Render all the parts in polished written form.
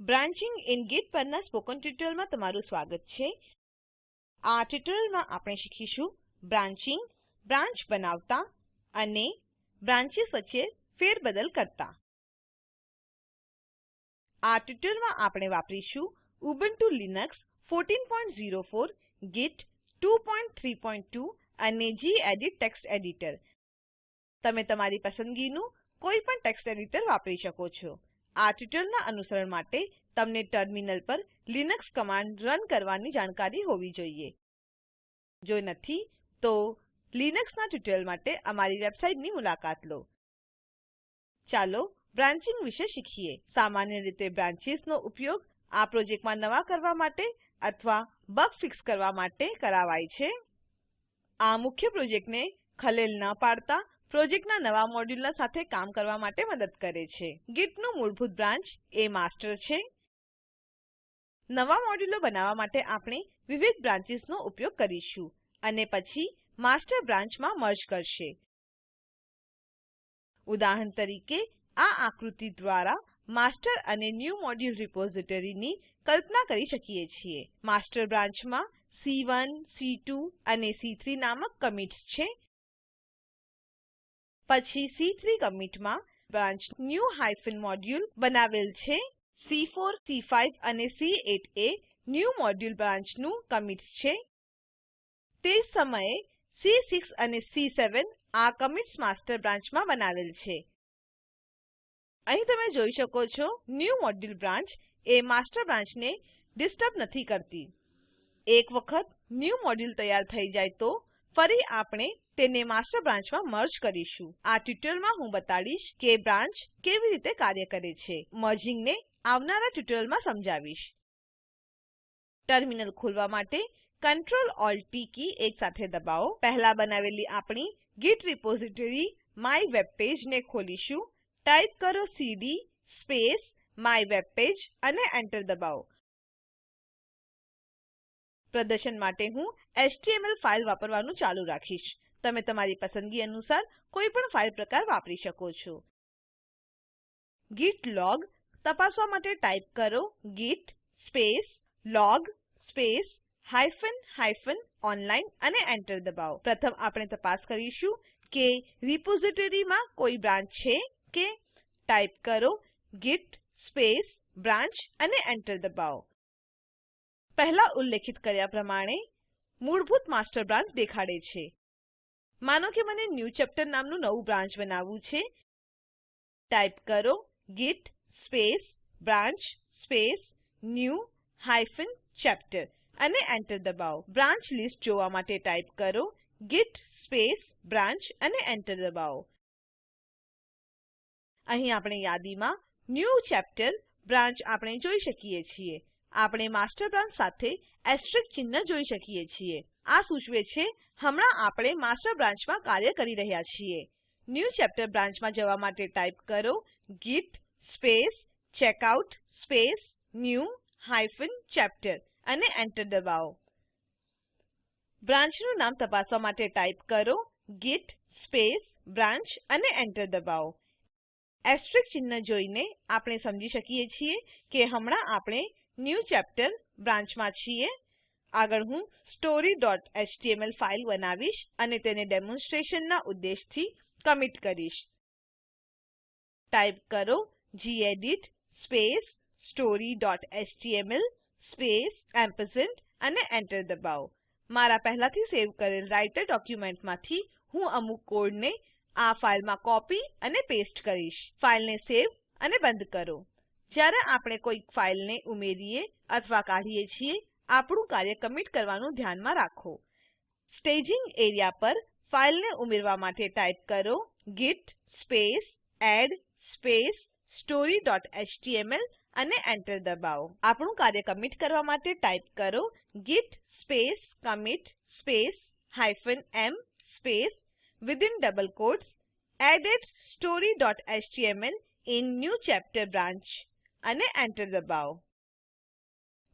Branching in Git પરના spoken ટ્યુટોરિયલમાં તમારું સ્વાગત છે. આ ટ્યુટોરિયલમાં આપણે શીખીશું બ્રાન્ચિંગ, બ્રાન્ચ બનાવતા અને બ્રાન્ચીસ વચ્ચે ફેરબદલ કરતા. આ ટ્યુટોરિયલમાં આપણે વાપરીશું ઉબુન્ટુ લિનક્સ 1404, ગિટ 232 અને ગેડિટ ટેક્સ્ટ એડિટર. તમે તમારી પસંદગીનું કોઈપણ ટેક્સ્ટ એડિટર વાપરી શકો છો. આ ટ્યુટોરીયલના અનુસરણ માટે તમને ટર્મિનલ પર લિનક્સ કમાન્ડ રન કરવાની જાણકારી હોવી જોઈએ. જો નથી, તો લિનક્સના ટ્યુટોરીયલ માટે અમારી વેબસાઇટની મુલાકાત લો. ચાલો બ્રાન્ચિંગ વિશે શીખીએ. સામાન્ય રીતે બ્રાન્ચીસનો ઉપયોગ આ પ્રોજેક્ટમાં નવા કરવા માટે અથવા બગ ફિક્સ કરવા માટે કરાવાય છે. આ મુખ્ય પ્રોજેક્ટને ખલેલ ન પાડતા પ્રોજેક્ટના નવા મોડ્યુલના સાથે કામ કરવા માટે મદદ કરે છે. ગિટનું મૂળભૂત બ્રાન્ચ એ માસ્ટર છે. નવા મોડ્યુલો બનાવવા માટે આપણે વિવિધ બ્રાન્ચીસનો ઉપયોગ કરીશું અને પછી માસ્ટર બ્રાન્ચમાં મર્જ કરશે. ઉદાહરણ તરીકે, આ આકૃતિ દ્વારા માસ્ટર અને ન્યૂ મોડ્યુલ રિપોઝિટરીની કલ્પના કરી શકીએ છીએ. માસ્ટર બ્રાન્ચમાં C1, C2 અને C3 નામક કમિટ્સ છે. પછી C3 કમિટમાં બ્રાન્ચ new મોડ્યુલ બનાવેલ છે. C4, C5 અને C8 એ ન્યૂ મોડ્યુલ બ્રાન્ચનું કમિટ્સ છે. તે જ સમયે C6 અને C7 આ કમિટ્સ માસ્ટર બ્રાન્ચમાં બનાવેલ છે. અહીં તમે જોઈ શકો છો, ન્યૂ મોડ્યુલ બ્રાન્ચ એ માસ્ટર બ્રાન્ચને ડિસ્ટર્બ નથી કરતી. એક વખત ન્યૂ મોડ્યુલ તૈયાર થઈ જાય તો ફરી આપણે તેને માસ્ટર બ્રાન્ચમાં મર્જ કરીશું. આ ટ્યુટોરીયલમાં હું બતાડીશ કે બ્રાન્ચ કેવી રીતે કાર્ય કરે છે. મર્જિંગને આવનારા ટ્યુટોરીયલમાં સમજાવીશ. ટર્મિનલ ખોલવા માટે Ctrl-Alt-T કી એકસાથે દબાવો. પહેલા બનાવેલી આપણી ગિટ રિપોઝિટરી માયવેબપેજ ને ખોલીશું. ટાઈપ કરો cd સ્પેસ માયવેબપેજ અને એન્ટર દબાવો. પ્રદર્શન માટે હું એચટીએમએલ ફાઇલ વાપરવાનું ચાલુ રાખીશ. તમે તમારી પસંદગી અનુસાર કોઈપણ ફાઇલ પ્રકાર વાપરી શકો છો. ગિટ લોગ તપાસવા માટે ટાઈપ કરો git space log space -online અને એન્ટર દબાવો. પ્રથમ આપણે તપાસ કરીશું કે રિપોઝિટરીમાં કોઈ બ્રાન્ચ છે કે. ટાઈપ કરો git સ્પેસ branch અને એન્ટર દબાવો. પહેલા ઉલ્લેખિત કર્યા પ્રમાણે મૂળભૂત માસ્ટર બ્રાન્ચ દેખાડે છે. માનો કે મને ન્યૂચેપ્ટર નામનું નવું બ્રાન્ચ બનાવવું છે. ટાઈપ કરો git space branch space new-chapter અને એન્ટર દબાવો. બ્રાન્ચ લિસ્ટ જોવા માટે ટાઈપ કરો git સ્પેસ branch અને એન્ટર દબાવો. અહીં આપણે યાદીમાં ન્યૂચેપ્ટર બ્રાન્ચ આપણે જોઈ શકીએ છીએ. આપણે માસ્ટર બ્રાન્ચ સાથે એસ્ટેરિસ્ક ચિહ્ન જોઈ શકીએ છીએ. આ સૂચવે છે હમણાં આપણે માસ્ટર બ્રાન્ચમાં કાર્ય કરી રહ્યા છીએ. ન્યૂચેપ્ટર બ્રાન્ચમાં જવા માટે ટાઈપ કરો git space checkout space new-chapter અને એન્ટર દબાવો. બ્રાન્ચનું નામ તપાસવા માટે ટાઈપ કરો git સ્પેસ branch અને એન્ટર દબાવો. એસ્ટેરિસ્ક ચિહ્ન જોઈને આપણે સમજી શકીએ છીએ કે હમણાં આપણે ન્યૂચેપ્ટર બ્રાન્ચમાં છીએ. આગળ હું story.html ફાઇલ બનાવીશ અને તેને ડેમોન્સ્ટ્રેશનના ઉદ્દેશથી કમિટ કરીશ. ટાઈપ કરો gedit space story.html space ampersand અને એન્ટર દબાવો. મારા પહેલાથી સેવ કરેલ રાઈટર ડોક્યુમેન્ટમાંથી હું અમુક કોડને આ ફાઇલમાં કોપી અને પેસ્ટ કરીશ. ફાઇલને સેવ અને બંધ કરો. જ્યારે આપણે કોઈ ફાઇલને ઉમેરીએ અથવા કાઢીએ છીએ, આપણું કાર્ય કમિટ કરવાનું ધ્યાનમાં રાખો. સ્ટેજિંગ એરિયા પર ફાઇલને ઉમેરવા માટે ટાઈપ કરો git space add space story.html અને એન્ટર દબાવો. આપણું કાર્ય કમિટ કરવા માટે ટાઈપ કરો git space commit space -m space within double quotes added story.html in newchapter branch અને એન્ટર દબાવો.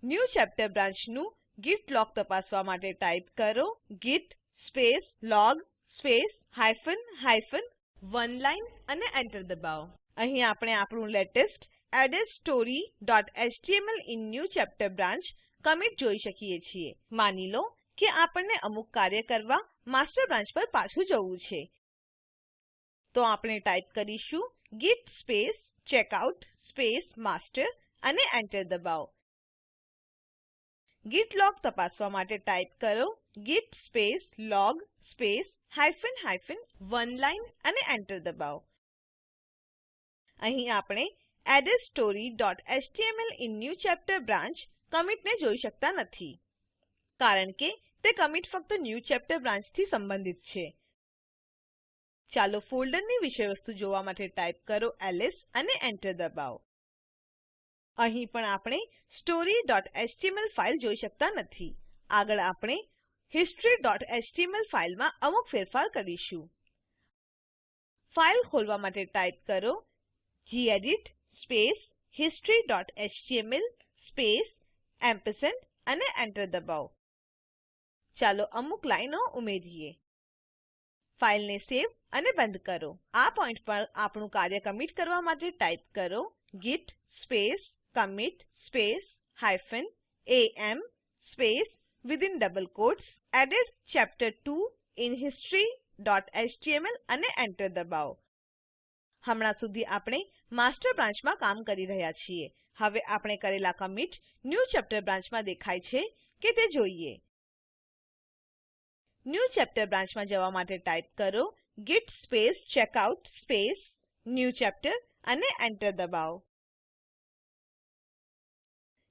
ન્યૂચેપ્ટર બ્રાન્ચનું git log તપાસવા માટે ટાઈપ કરો git space log space -one line અને એન્ટર દબાવો. અહીં આપણે આપણું latest added story.html in new chapter branch commit જોઈ શકીએ છીએ. માની લો કે આપણને અમુક કાર્ય કરવા માસ્ટર બ્રાન્ચ પર પાછું જવું છે. તો આપણે ટાઈપ કરીશું git space checkout space master અને એન્ટર દબાવો. git log તપાસવા માટે ટાઈપ કરો git space log space one line અને એન્ટર દબાવો. અહીં આપણે added story.html in new chapter branch કમિટને જોઈ શકતા નથી કારણ કે તે કમિટ ફક્ત new chapter branch થી સંબંધિત છે. ચાલો ફોલ્ડરની વિષયવસ્તુ જોવા માટે ટાઈપ કરો ls અને એન્ટર દબાવો. અહીં પણ આપણે story.html ફાઈલ જોઈ શકતા નથી. આગળ આપણે history.html ફાઈલમાં અમુક ફેરફાર કરીશું. ફાઈલ ખોલવા માટે ટાઈપ કરો gedit space history.html space ampersand અને એન્ટર દબાવો. ચાલો અમુક લાઈનો ઉમેરીએ. ફાઈલને સેવ અને બંધ કરો. આ પોઈન્ટ પર આપણું કાર્ય કમિટ કરવા માટે ટાઈપ કરો git space commit space -am space within double quotes added chapter 2 in history.html અને એન્ટર દબાવો. હમણાં સુધી આપણે માસ્ટર બ્રાન્ચમાં કામ કરી રહ્યા છીએ. હવે આપણે કરેલા કમિટ ન્યૂ ચેપ્ટર બ્રાન્ચમાં દેખાય છે કે તે જોઈએ. ન્યૂ ચેપ્ટર બ્રાન્ચમાં જવા માટે ટાઈપ કરો git space checkout space new chapter અને એન્ટર દબાવો.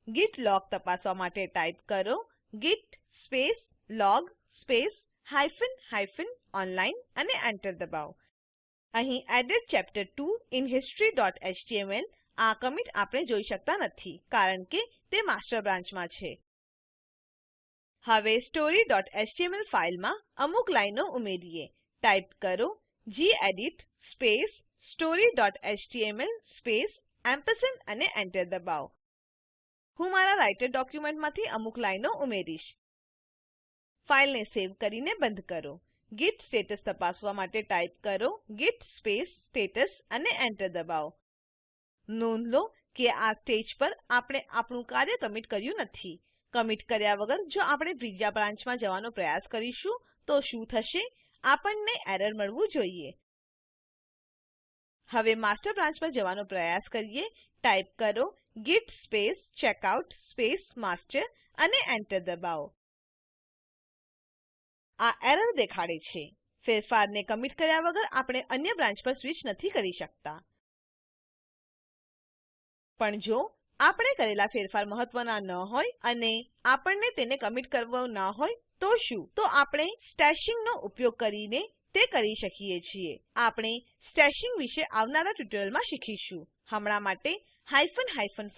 git log તપાસવા માટે ટાઈપ કરો git space log space -online અને એન્ટર દબાવો. અહીં added chapter 2 in history.html આ કમિટ આપણે જોઈ શકતા નથી કારણ કે તે માસ્ટર બ્રાન્ચમાં છે. હવે story.html ફાઈલમાં અમુક લાઈનો ઉમેરીએ. ટાઈપ કરો gedit space story.html space ampersand અને એન્ટર દબાવો. હું મારા રાઈટર ડોક્યુમેન્ટમાંથી અમુક લાઈનો ઉમેરીશ. ફાઈલને સેવ કરીને બંધ કરો. git સ્ટેટસ તપાસવા માટે ટાઈપ કરો git space status અને એન્ટર દબાવો. નોંધ લો કે આ સ્ટેજ પર આપણે આપણું કાર્ય કમિટ કર્યું નથી. કમિટ કર્યા વગર જો આપણે ત્રીજા બ્રાન્ચમાં જવાનો પ્રયાસ કરીશું તો શું થશે? આપણને એરર મળવું જોઈએ. હવે માસ્ટર બ્રાન્ચ પર જવાનો પ્રયાસ કરીએ. ટાઈપ કરો git space checkout space master અને એન્ટર દબાવો. આ એરર દેખાડે છે. ફેરફારને કમિટ કર્યા વગર આપણે અન્ય બ્રાન્ચ પર સ્વિચ નથી કરી શકતા. પણ જો આપણે કરેલા ફેરફાર મહત્વના ન હોય અને આપણને તેને કમિટ કરવો ન હોય તો શું? તો આપણે સ્ટેશિંગ નો ઉપયોગ કરીને તે કરી શકીએ છીએ. આપણે સ્ટેશિંગ વિશે આવનારા ટ્યુટોરિયલમાં શીખીશું. હમણાં માટે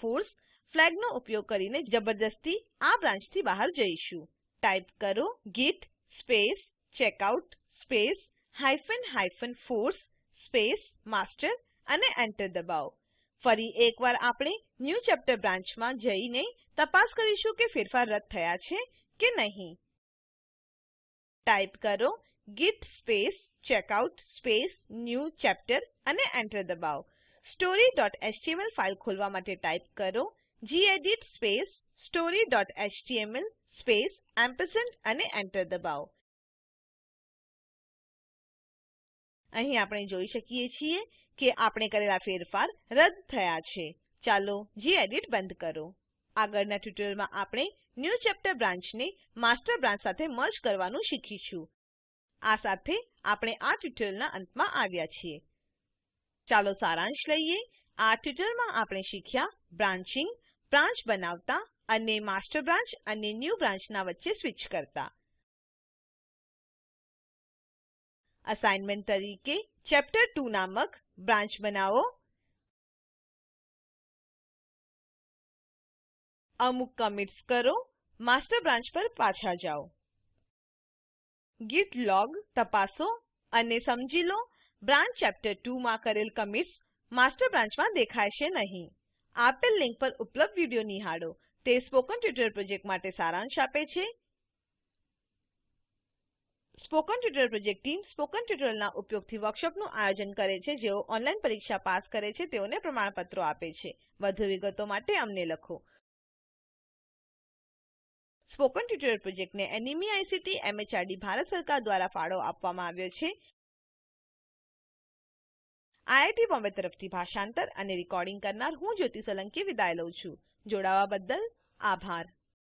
-force ફ્લેગનો ઉપયોગ કરીને જબરદસ્તી આ બ્રાન્ચથી બહાર જઈશું. ટાઈપ કરો git space checkout space -force space master અને એન્ટર દબાવો. ફરી એકવાર આપણે ન્યૂ ચેપ્ટર બ્રાન્ચમાં જઈને તપાસ કરીશું કે ફેરફાર રદ થયા છે કે નહીં. ટાઈપ કરો git space checkout space new chapter અને એન્ટર દબાવો. story.html ફાઈલ ખોલવા માટે ટાઈપ કરો gedit space story.html space ampersand અને એન્ટર દબાવો. અહીં આપણે જોઈ શકીએ છીએ કે આપણે કરેલા ફેરફાર રદ થયા છે. ચાલો gedit બંધ કરો. આગળના ટ્યુટોરિયલમાં આપણે ન્યૂ ચેપ્ટર બ્રાન્ચને માસ્ટર બ્રાન્ચ સાથે મર્જ કરવાનું શીખીશું. આ સાથે આપણે આ ટ્યુટોરિયલના અંતમાં આવ્યા છીએ. ચાલો સારાંશ લઈએ. આ ટ્યુટોરિયલમાં આપણે શીખ્યા બ્રાન્ચિંગ, બ્રાન્ચ બનાવતા અને માસ્ટર બ્રાન્ચ અને ન્યૂ બ્રાન્ચના વચ્ચે સ્વિચ કરતા. અસાઇનમેન્ટ તરીકે ચેપ્ટર 2 નામક બ્રાન્ચ બનાવો. અમુક કમિટ્સ કરો. માસ્ટર બ્રાન્ચ પર પાછા જાઓ. git log તપાસો અને સમજી લો બ્રાન્ચ ચેપ્ટર 2 માં કરેલ કમિટ્સ માસ્ટર બ્રાન્ચમાં દેખાશે નહીં. આપેલ લિંક પર ઉપલબ્ધ વિડીયો નિહાળો. તે સ્પોકન ટ્યુટોરિયલ પ્રોજેક્ટ માટે સારાંશ આપે છે. Spoken tutorial project team spoken ટ્યુટોરિયલના ઉપયોગથી વર્કશોપનું આયોજન કરે છે જેઓ ઓનલાઈન પરીક્ષા પાસ કરે છે તેઓને પ્રમાણપત્રો આપે છે વધુ વિગતો માટે અમને લખો સ્પોકન ટ્યુટોરિયલ પ્રોજેક્ટને એનએમઈઆઈસીટી એમએચઆરડી ભારત સરકાર દ્વારા ફાળો આપવામાં આવ્યો છે આઈઆઈટી બોમ્બે તરફથી ભાષાંતર કરનાર હું જ્યોતિ સોલંકી વિદાય લઉં છું જોડાવા બદ્દલ આભાર